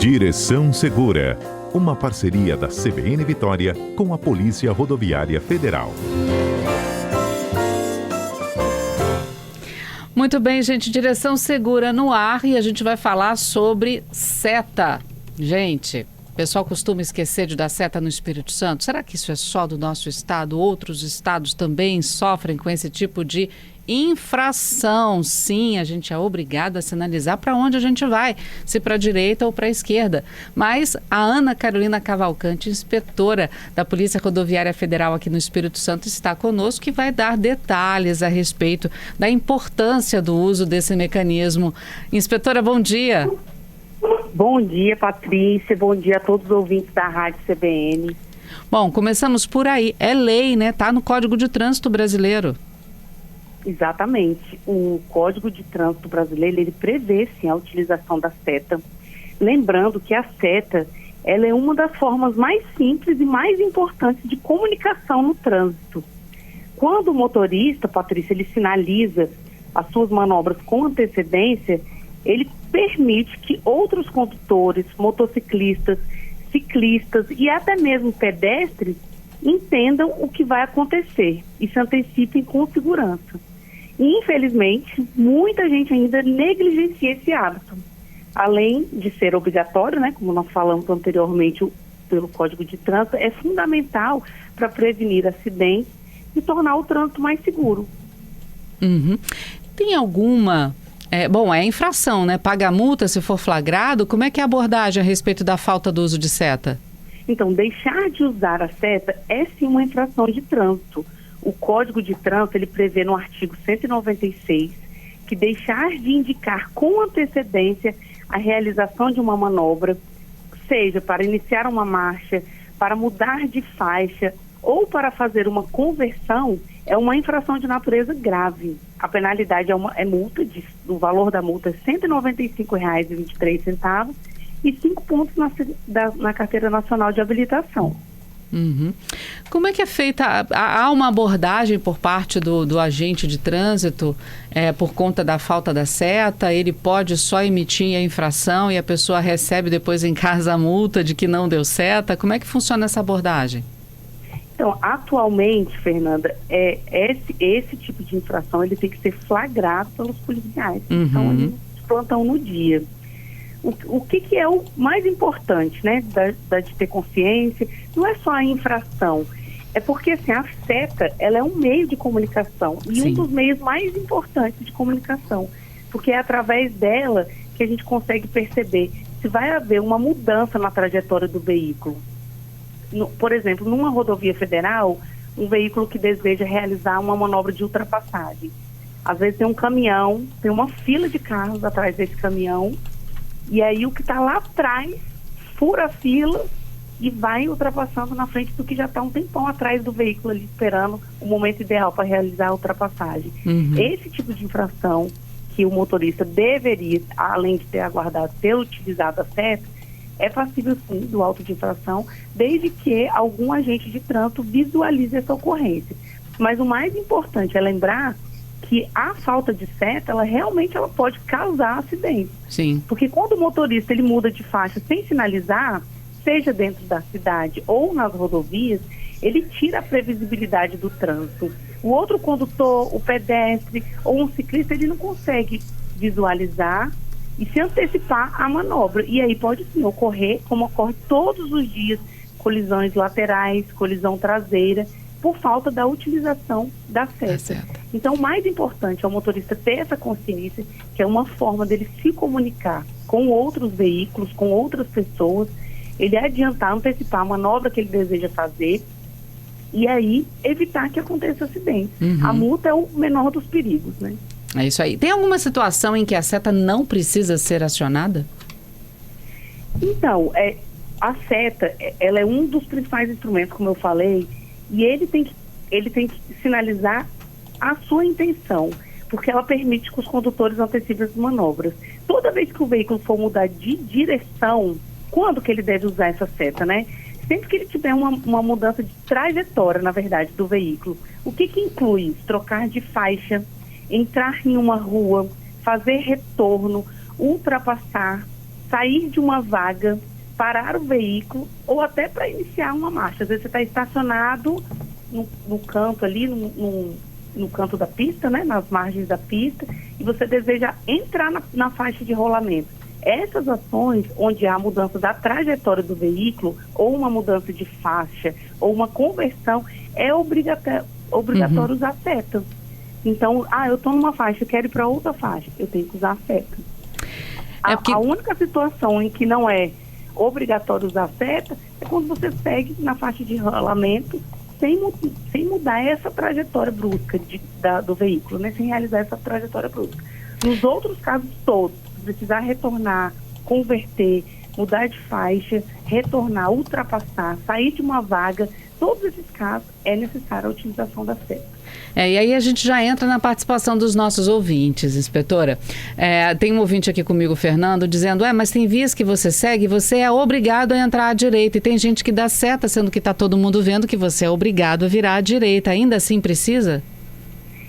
Direção Segura, uma parceria da CBN Vitória com a Polícia Rodoviária Federal. Muito bem, gente, Direção Segura no ar e a gente vai falar sobre seta. Gente, o pessoal costuma esquecer de dar seta no Espírito Santo. Será que isso é só do nosso estado? Outros estados também sofrem com esse tipo de infração? Sim, a gente é obrigado a sinalizar para onde a gente vai, se para a direita ou para a esquerda. Mas a Ana Carolina Cavalcante, inspetora da Polícia Rodoviária Federal aqui no Espírito Santo, está conosco e vai dar detalhes a respeito da importância do uso desse mecanismo. Inspetora, bom dia. Bom dia, Patrícia. Bom dia a todos os ouvintes da Rádio CBN. Bom, começamos por aí. É lei, né? Está no Código de Trânsito Brasileiro. Exatamente. O Código de Trânsito Brasileiro, ele prevê, sim, a utilização da seta. Lembrando que a seta, ela é uma das formas mais simples e mais importantes de comunicação no trânsito. Quando o motorista, Patrícia, ele sinaliza as suas manobras com antecedência, ele permite que outros condutores, motociclistas, ciclistas e até mesmo pedestres entendam o que vai acontecer e se antecipem com segurança. E, infelizmente, muita gente ainda negligencia esse hábito. Além de ser obrigatório, né, como nós falamos anteriormente pelo Código de Trânsito, é fundamental para prevenir acidentes e tornar o trânsito mais seguro. Uhum. Tem alguma... é infração, né? Paga a multa se for flagrado. Como é que é a abordagem a respeito da falta do uso de seta? Então, deixar de usar a seta é sim uma infração de trânsito. O Código de Trânsito, ele prevê no artigo 196 que deixar de indicar com antecedência a realização de uma manobra, seja para iniciar uma marcha, para mudar de faixa ou para fazer uma conversão, é uma infração de natureza grave. A penalidade é multa, o valor da multa é R$ 195,23 e 5 pontos na Carteira Nacional de Habilitação. Uhum. Como é que é feita? Há uma abordagem por parte do agente de trânsito por conta da falta da seta? Ele pode só emitir a infração e a pessoa recebe depois em casa a multa de que não deu seta? Como é que funciona essa abordagem? Então, atualmente, Fernanda, esse tipo de infração ele tem que ser flagrado pelos policiais. Uhum. Então, eles plantam no dia. O que é o mais importante, né, de ter consciência? Não é só a infração, é porque assim, a seta, ela é um meio de comunicação e Sim. um dos meios mais importantes de comunicação, porque é através dela que a gente consegue perceber se vai haver uma mudança na trajetória do veículo. Por exemplo, numa rodovia federal, um veículo que deseja realizar uma manobra de ultrapassagem. Às vezes tem um caminhão, tem uma fila de carros atrás desse caminhão, e aí o que está lá atrás fura a fila e vai ultrapassando na frente do que já está um tempão atrás do veículo ali esperando o momento ideal para realizar a ultrapassagem. Uhum. Esse tipo de infração que o motorista deveria, além de ter aguardado, ter utilizado a seta, é passível sim do auto de infração, desde que algum agente de trânsito visualize essa ocorrência. Mas o mais importante é lembrar que a falta de seta, ela pode causar acidente. Sim. Porque quando o motorista ele muda de faixa sem sinalizar, seja dentro da cidade ou nas rodovias, ele tira a previsibilidade do trânsito. O outro condutor, o pedestre ou um ciclista, ele não consegue visualizar e se antecipar à manobra. E aí pode sim ocorrer, como ocorre todos os dias, colisões laterais, colisão traseira, por falta da utilização da seta. Então, o mais importante é o motorista ter essa consciência, que é uma forma dele se comunicar com outros veículos, com outras pessoas, ele adiantar, antecipar a manobra que ele deseja fazer e aí evitar que aconteça acidente. Uhum. A multa é o menor dos perigos, né? É isso aí. Tem alguma situação em que a seta não precisa ser acionada? Então, a seta, ela é um dos principais instrumentos, como eu falei, e ele tem que sinalizar a sua intenção, porque ela permite que os condutores antecipem as manobras. Toda vez que o veículo for mudar de direção, quando que ele deve usar essa seta, né? Sempre que ele tiver uma mudança de trajetória, na verdade, do veículo. O que inclui? Trocar de faixa, entrar em uma rua, fazer retorno, ultrapassar, sair de uma vaga, parar o veículo ou até para iniciar uma marcha. Às vezes você está estacionado no canto ali, no canto da pista, né, nas margens da pista, e você deseja entrar na faixa de rolamento. Essas ações, onde há mudança da trajetória do veículo, ou uma mudança de faixa, ou uma conversão, é obrigatório usar seta. Então, eu estou numa faixa, eu quero ir para outra faixa, eu tenho que usar a seta. A única situação em que não é obrigatório usar seta é quando você segue na faixa de rolamento sem mudar essa trajetória brusca do veículo, né? Sem realizar essa trajetória brusca. Nos outros casos todos, precisar retornar, converter, mudar de faixa, retornar, ultrapassar, sair de uma vaga, todos esses casos é necessária a utilização da seta. E aí a gente já entra na participação dos nossos ouvintes, inspetora. Tem um ouvinte aqui comigo, Fernando, dizendo, mas tem vias que você segue, você é obrigado a entrar à direita. E tem gente que dá seta, sendo que está todo mundo vendo que você é obrigado a virar à direita. Ainda assim precisa?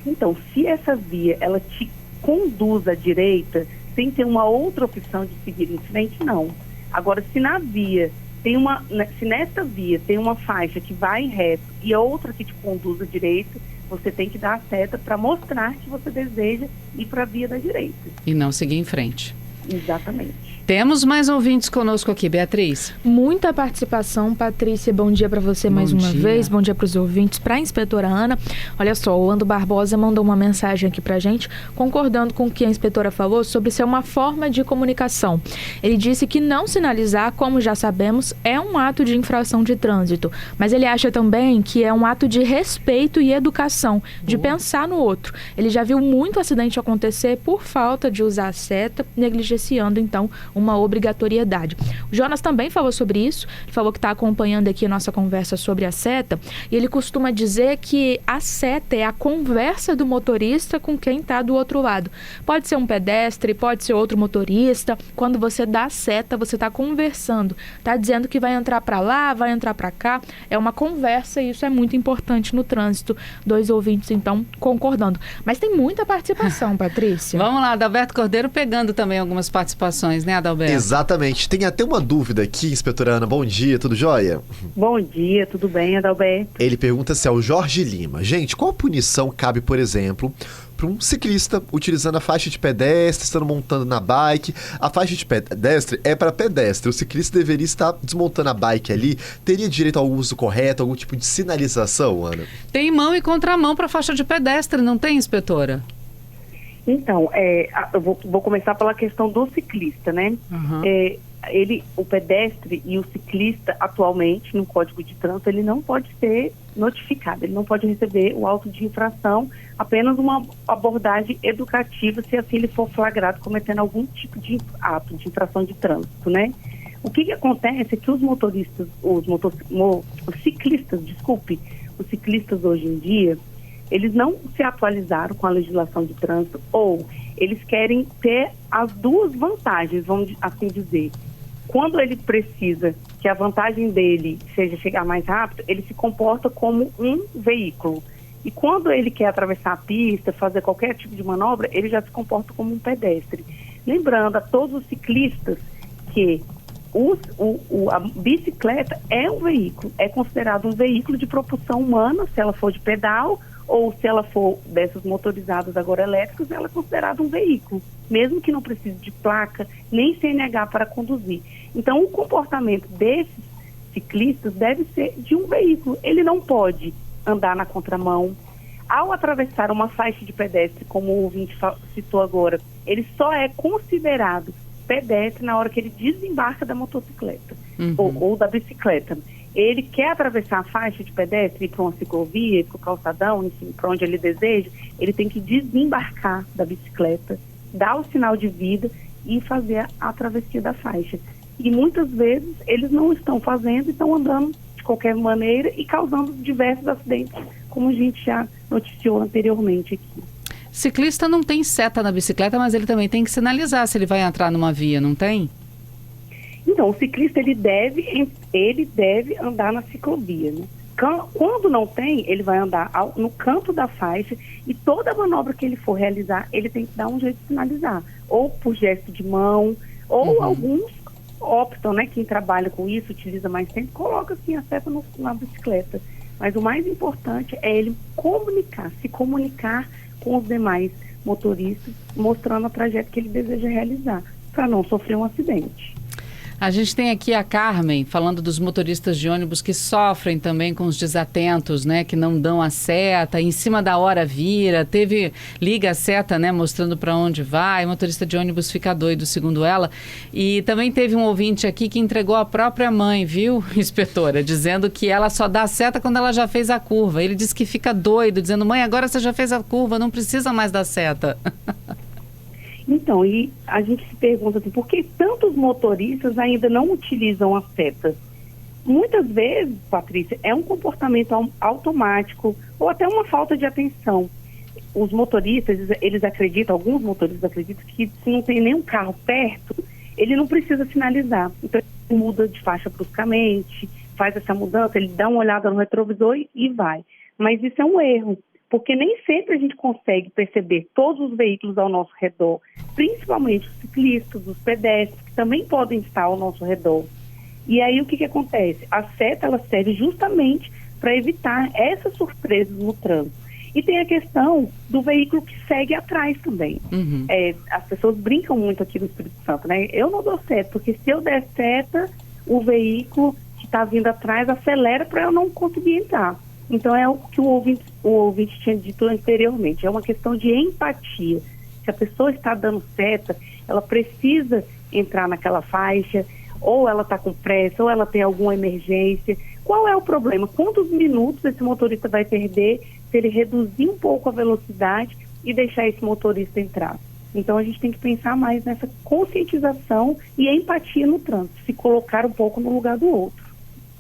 Então, se essa via, ela te conduz à direita, sem ter uma outra opção de seguir em frente, não. Agora, se na via se nessa via tem uma faixa que vai reto e outra que te conduz à direita, você tem que dar a seta para mostrar que você deseja ir para a via da direita. E não seguir em frente. Exatamente. Temos mais ouvintes conosco aqui, Beatriz. Muita participação, Patrícia. Bom dia para você mais uma vez. Bom dia para os ouvintes, para a inspetora Ana. Olha só, o Ando Barbosa mandou uma mensagem aqui para a gente, concordando com o que a inspetora falou sobre ser uma forma de comunicação. Ele disse que não sinalizar, como já sabemos, é um ato de infração de trânsito. Mas ele acha também que é um ato de respeito e educação, de pensar no outro. Ele já viu muito acidente acontecer por falta de usar a seta, negligenciando, então, uma obrigatoriedade. O Jonas também falou sobre isso, ele falou que está acompanhando aqui a nossa conversa sobre a seta, e ele costuma dizer que a seta é a conversa do motorista com quem está do outro lado. Pode ser um pedestre, pode ser outro motorista. Quando você dá a seta, você está conversando, está dizendo que vai entrar para lá, vai entrar para cá. É uma conversa e isso é muito importante no trânsito. 2 ouvintes, então, concordando. Mas tem muita participação, Patrícia. Vamos lá, Adalberto Cordeiro pegando também algumas participações, né, Adalberto? Exatamente. Tem até uma dúvida aqui, inspetora Ana. Bom dia, tudo jóia? Bom dia, tudo bem, Adalberto? Ele pergunta se é o Jorge Lima. Gente, qual punição cabe, por exemplo, para um ciclista utilizando a faixa de pedestre, estando montando na bike? A faixa de pedestre é para pedestre. O ciclista deveria estar desmontando a bike ali. Teria direito ao uso correto, algum tipo de sinalização, Ana? Tem mão e contramão para faixa de pedestre, não tem, inspetora? Então, eu vou começar pela questão do ciclista, né? Uhum. O pedestre e o ciclista, atualmente, no Código de Trânsito, ele não pode ser notificado, ele não pode receber o auto de infração, apenas uma abordagem educativa, se assim ele for flagrado cometendo algum tipo de ato de infração de trânsito, né? O que acontece é que os ciclistas hoje em dia, eles não se atualizaram com a legislação de trânsito, ou eles querem ter as duas vantagens, vamos assim dizer. Quando ele precisa que a vantagem dele seja chegar mais rápido, ele se comporta como um veículo. E quando ele quer atravessar a pista, fazer qualquer tipo de manobra, ele já se comporta como um pedestre. Lembrando a todos os ciclistas que a bicicleta é um veículo, é considerado um veículo de propulsão humana, se ela for de pedal, ou se ela for dessas motorizadas agora elétricas, ela é considerada um veículo, mesmo que não precise de placa, nem CNH para conduzir. Então, o comportamento desses ciclistas deve ser de um veículo. Ele não pode andar na contramão. Ao atravessar uma faixa de pedestre, como o ouvinte citou agora, ele só é considerado pedestre na hora que ele desembarca da motocicleta, ou da bicicleta. Ele quer atravessar a faixa de pedestre, ir para uma ciclovia, ir para o calçadão, enfim, para onde ele deseja, ele tem que desembarcar da bicicleta, dar o sinal de vida e fazer a travessia da faixa. E muitas vezes eles não estão fazendo, estão andando de qualquer maneira e causando diversos acidentes, como a gente já noticiou anteriormente aqui. Ciclista não tem seta na bicicleta, mas ele também tem que sinalizar se ele vai entrar numa via, não tem? Então, o ciclista ele deve andar na ciclovia, né? Quando não tem, ele vai andar no canto da faixa e toda manobra que ele for realizar, ele tem que dar um jeito de sinalizar, ou por gesto de mão, Ou alguns optam, né, quem trabalha com isso, utiliza mais tempo, coloca assim a seta na bicicleta. Mas o mais importante é ele se comunicar com os demais motoristas, mostrando a trajetória que ele deseja realizar, para não sofrer um acidente. A gente tem aqui a Carmen falando dos motoristas de ônibus que sofrem também com os desatentos, né? Que não dão a seta, em cima da hora vira, liga a seta, né? Mostrando para onde vai, o motorista de ônibus fica doido, segundo ela. E também teve um ouvinte aqui que entregou a própria mãe, viu, inspetora? Dizendo que ela só dá a seta quando ela já fez a curva. Ele disse que fica doido, dizendo, mãe, agora você já fez a curva, não precisa mais dar seta. Então, e a gente se pergunta assim, por que tantos motoristas ainda não utilizam a seta? Muitas vezes, Patrícia, é um comportamento automático ou até uma falta de atenção. Os motoristas, alguns motoristas acreditam que se não tem nenhum carro perto, ele não precisa sinalizar. Então, ele muda de faixa bruscamente, faz essa mudança, ele dá uma olhada no retrovisor e vai. Mas isso é um erro, porque nem sempre a gente consegue perceber todos os veículos ao nosso redor, principalmente os ciclistas, os pedestres, que também podem estar ao nosso redor. E aí o que acontece? A seta, ela serve justamente para evitar essas surpresas no trânsito. E tem a questão do veículo que segue atrás também. As pessoas brincam muito aqui no Espírito Santo, né? Eu não dou seta, porque se eu der seta, o veículo que está vindo atrás acelera para eu não conseguir entrar. Então é o que o ouvinte tinha dito anteriormente, é uma questão de empatia. Se a pessoa está dando seta, ela precisa entrar naquela faixa, ou ela está com pressa, ou ela tem alguma emergência. Qual é o problema? Quantos minutos esse motorista vai perder se ele reduzir um pouco a velocidade e deixar esse motorista entrar? Então a gente tem que pensar mais nessa conscientização e empatia no trânsito, se colocar um pouco no lugar do outro.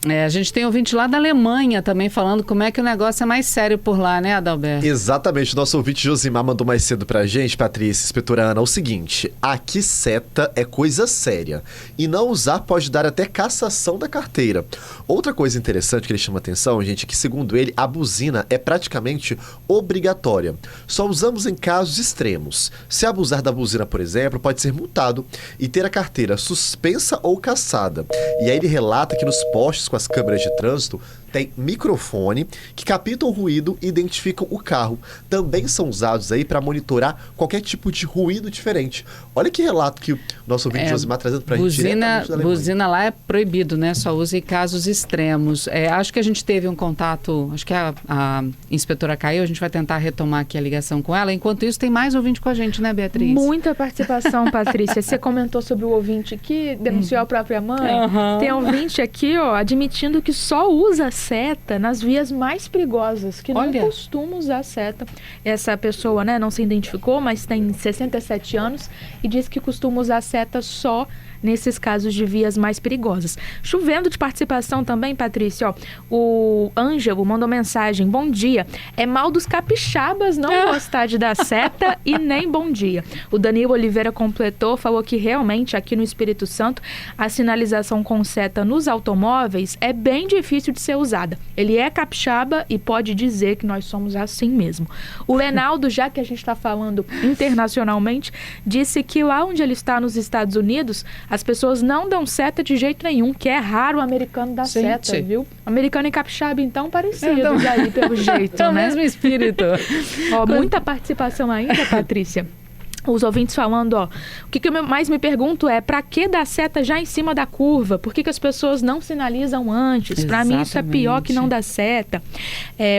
A gente tem ouvinte lá da Alemanha também falando como é que o negócio é mais sério por lá, né, Adalberto? Exatamente. Nosso ouvinte Josimar mandou mais cedo pra gente, Patrícia, inspetora Ana, o seguinte: aqui seta é coisa séria e não usar pode dar até cassação da carteira. Outra coisa interessante que ele chama atenção, gente, é que segundo ele, a buzina é praticamente obrigatória. Só usamos em casos extremos. Se abusar da buzina, por exemplo, pode ser multado e ter a carteira suspensa ou cassada. E aí ele relata que nos postes com as câmeras de trânsito tem microfone que captam o ruído e identificam o carro. Também são usados aí para monitorar qualquer tipo de ruído diferente. Olha que relato que o nosso ouvinte Josimar trazendo para a gente diretamente da Alemanha. Buzina lá é proibido, né? Só usa em casos extremos. Acho que a gente teve um contato, acho que a inspetora caiu, a gente vai tentar retomar aqui a ligação com ela. Enquanto isso, tem mais ouvinte com a gente, né, Beatriz? Muita participação, Patrícia. Você comentou sobre o ouvinte que denunciou a própria mãe. Tem ouvinte aqui, admitindo que só usa seta nas vias mais perigosas, que não costuma usar seta. Essa pessoa, né, não se identificou, mas tem 67 anos e diz que costuma usar seta só nesses casos de vias mais perigosas. Chovendo de participação também, Patrícia, o Ângelo mandou mensagem: bom dia, é mal dos capixabas não gostar de dar seta e nem bom dia. O Danilo Oliveira completou, falou que realmente aqui no Espírito Santo a sinalização com seta nos automóveis é bem difícil de ser usada. Ele é capixaba e pode dizer que nós somos assim mesmo. O Lenaldo, já que a gente está falando internacionalmente, disse que lá onde ele está nos Estados Unidos, as pessoas não dão seta de jeito nenhum, que é raro o americano dar seta, viu? Americano e capixaba, então, parecidos aí, pelo jeito, é o né? mesmo espírito. Muita participação ainda, Patrícia. Os ouvintes falando, o que eu mais me pergunto é, para que dar seta já em cima da curva? Por que as pessoas não sinalizam antes? Para mim isso é pior que não dar seta.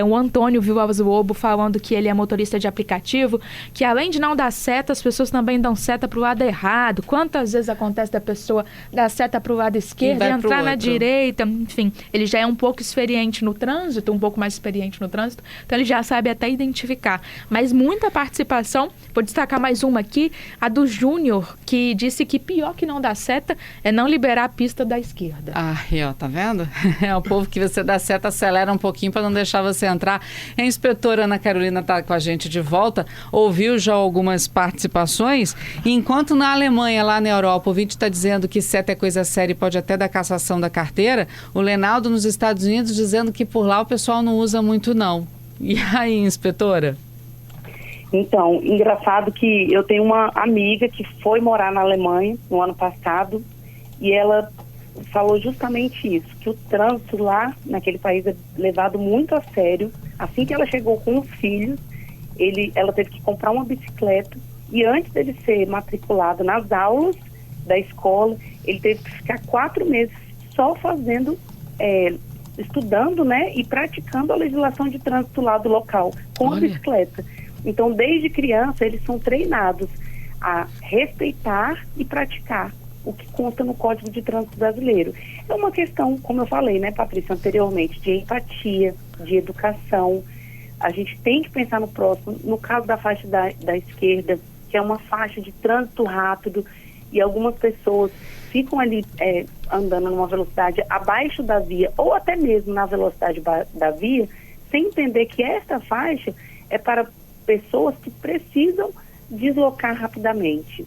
O Antônio Vilas Lobo falando que ele é motorista de aplicativo, que além de não dar seta, as pessoas também dão seta pro lado errado. Quantas vezes acontece da pessoa dar seta pro lado esquerdo e entrar na direita? Enfim, ele já é um pouco experiente no trânsito, um pouco mais experiente no trânsito, então ele já sabe até identificar. Mas muita participação, vou destacar mais uma aqui, a do Júnior, que disse que pior que não dar seta é não liberar a pista da esquerda. Tá vendo? É o povo que você dá seta, acelera um pouquinho para não deixar você entrar. A inspetora Ana Carolina está com a gente de volta, ouviu já algumas participações, e enquanto na Alemanha, lá na Europa, o ouvinte está dizendo que seta é coisa séria e pode até dar cassação da carteira, o Lenaldo nos Estados Unidos dizendo que por lá o pessoal não usa muito não. E aí, inspetora? Então, engraçado que eu tenho uma amiga que foi morar na Alemanha no ano passado e ela falou justamente isso, que o trânsito lá naquele país é levado muito a sério. Assim que ela chegou com os filhos, ela teve que comprar uma bicicleta e antes dele ser matriculado nas aulas da escola, ele teve que ficar 4 meses só fazendo, estudando, né, e praticando a legislação de trânsito lá do local com a bicicleta. Então, desde criança, eles são treinados a respeitar e praticar o que consta no Código de Trânsito Brasileiro. É uma questão, como eu falei, né, Patrícia, anteriormente, de empatia, de educação. A gente tem que pensar no próximo. No caso da faixa da esquerda, que é uma faixa de trânsito rápido, e algumas pessoas ficam ali andando numa velocidade abaixo da via, ou até mesmo na velocidade da via, sem entender que esta faixa é para pessoas que precisam deslocar rapidamente.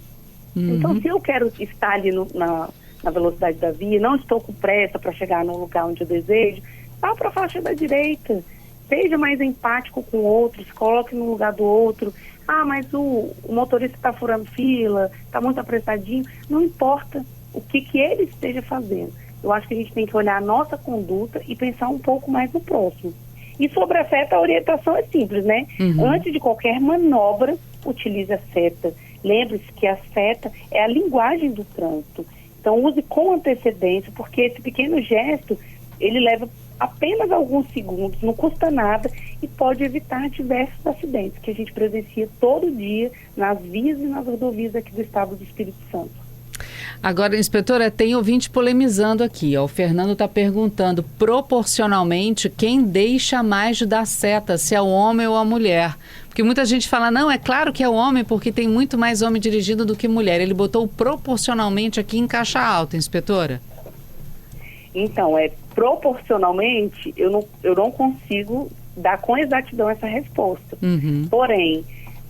Então, se eu quero estar ali na velocidade da via, não estou com pressa para chegar no lugar onde eu desejo, vá para a faixa da direita. Seja mais empático com outros, coloque no lugar do outro. Ah, mas o motorista está furando fila, está muito apressadinho. Não importa o que ele esteja fazendo. Eu acho que a gente tem que olhar a nossa conduta e pensar um pouco mais no próximo. E sobre a seta, a orientação é simples, né? Antes de qualquer manobra, utilize a seta. Lembre-se que a seta é a linguagem do trânsito. Então, use com antecedência, porque esse pequeno gesto, ele leva apenas alguns segundos, não custa nada e pode evitar diversos acidentes que a gente presencia todo dia nas vias e nas rodovias aqui do estado do Espírito Santo. Agora, inspetora, tem ouvinte polemizando aqui. Ó. O Fernando está perguntando proporcionalmente quem deixa mais de dar seta, se é o homem ou a mulher. Porque muita gente fala, não, é claro que é o homem, porque tem muito mais homem dirigindo do que mulher. Ele botou proporcionalmente aqui em caixa alta, inspetora. Então, proporcionalmente, eu não consigo dar com exatidão essa resposta. Porém,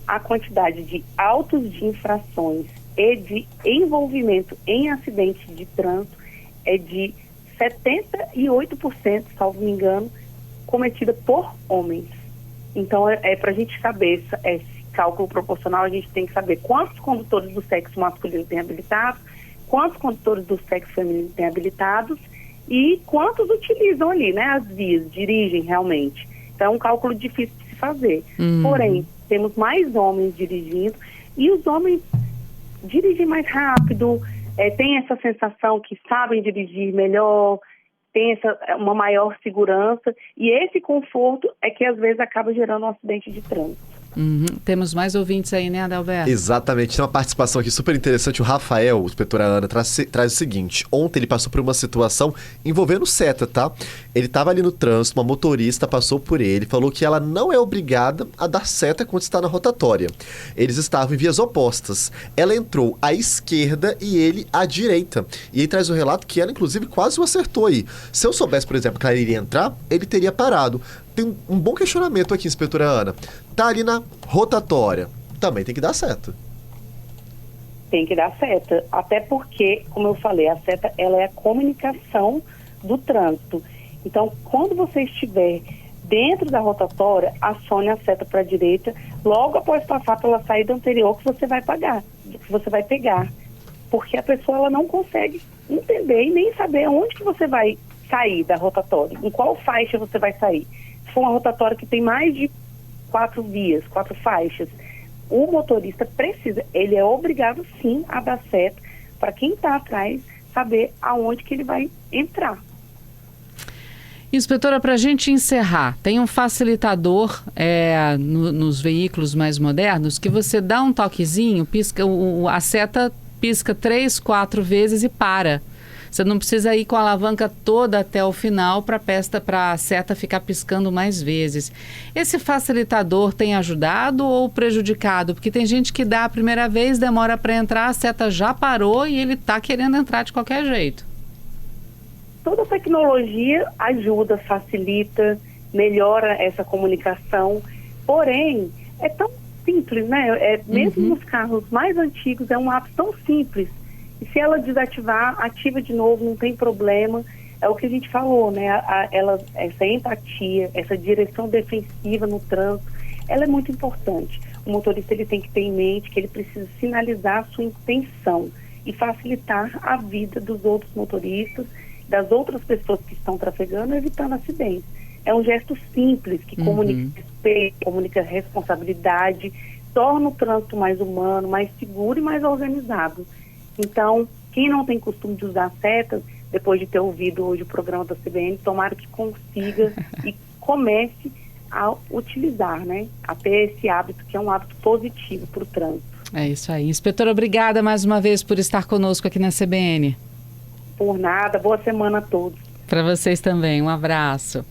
a quantidade de autos de infrações e de envolvimento em acidentes de trânsito é de 78%, salvo me engano, cometida por homens. Então, para a gente saber esse cálculo proporcional, a gente tem que saber quantos condutores do sexo masculino têm habilitados, quantos condutores do sexo feminino têm habilitados e quantos utilizam ali, né, as vias, dirigem realmente. Então, é um cálculo difícil de se fazer. Porém, temos mais homens dirigindo e os homens dirigem mais rápido, tem essa sensação que sabem dirigir melhor, tem uma maior segurança e esse conforto é que às vezes acaba gerando um acidente de trânsito. Temos mais ouvintes aí, né, Adalberto? Exatamente, tem uma participação aqui super interessante. O Rafael, inspetora Ana, traz o seguinte: ontem ele passou por uma situação envolvendo seta, tá? Ele estava ali no trânsito, uma motorista passou por ele, falou que ela não é obrigada a dar seta quando está na rotatória. Eles estavam em vias opostas. Ela entrou à esquerda e ele à direita. E aí traz o relato que ela, inclusive, quase o acertou aí. Se eu soubesse, por exemplo, que ela iria entrar, ele teria parado. Tem um bom questionamento aqui, inspetora Ana. Tá ali na rotatória, também tem que dar seta. Tem que dar seta, até porque, como eu falei, a seta ela é a comunicação do trânsito. Então, quando você estiver dentro da rotatória, acione a seta para a direita, logo após passar pela saída anterior que você vai pegar. Porque a pessoa ela não consegue entender e nem saber onde que você vai sair da rotatória, em qual faixa você vai sair. Se for uma rotatória que tem mais de 4 vias, 4 faixas, o motorista ele é obrigado sim a dar seta para quem está atrás saber aonde que ele vai entrar. Inspetora, para a gente encerrar, tem um facilitador nos veículos mais modernos que você dá um toquezinho, pisca, a seta pisca 3, 4 vezes e para. Você não precisa ir com a alavanca toda até o final para a seta ficar piscando mais vezes. Esse facilitador tem ajudado ou prejudicado? Porque tem gente que dá a primeira vez, demora para entrar, a seta já parou e ele está querendo entrar de qualquer jeito. Toda tecnologia ajuda, facilita, melhora essa comunicação. Porém, é tão simples, né? Mesmo nos carros mais antigos, é um ato tão simples. E se ela desativar, ativa de novo, não tem problema. É o que a gente falou, né? Essa empatia, essa direção defensiva no trânsito, ela é muito importante. o motorista ele tem que ter em mente que ele precisa sinalizar a sua intenção e facilitar a vida dos outros motoristas, das outras pessoas que estão trafegando, evitando acidentes. É um gesto simples que comunica respeito, comunica responsabilidade, torna o trânsito mais humano, mais seguro e mais organizado. Então, quem não tem costume de usar setas, depois de ter ouvido hoje o programa da CBN, tomara que consiga e comece a utilizar, né? A ter esse hábito, que é um hábito positivo para o trânsito. É isso aí. Inspetora, obrigada mais uma vez por estar conosco aqui na CBN. Por nada, boa semana a todos. Para vocês também, um abraço.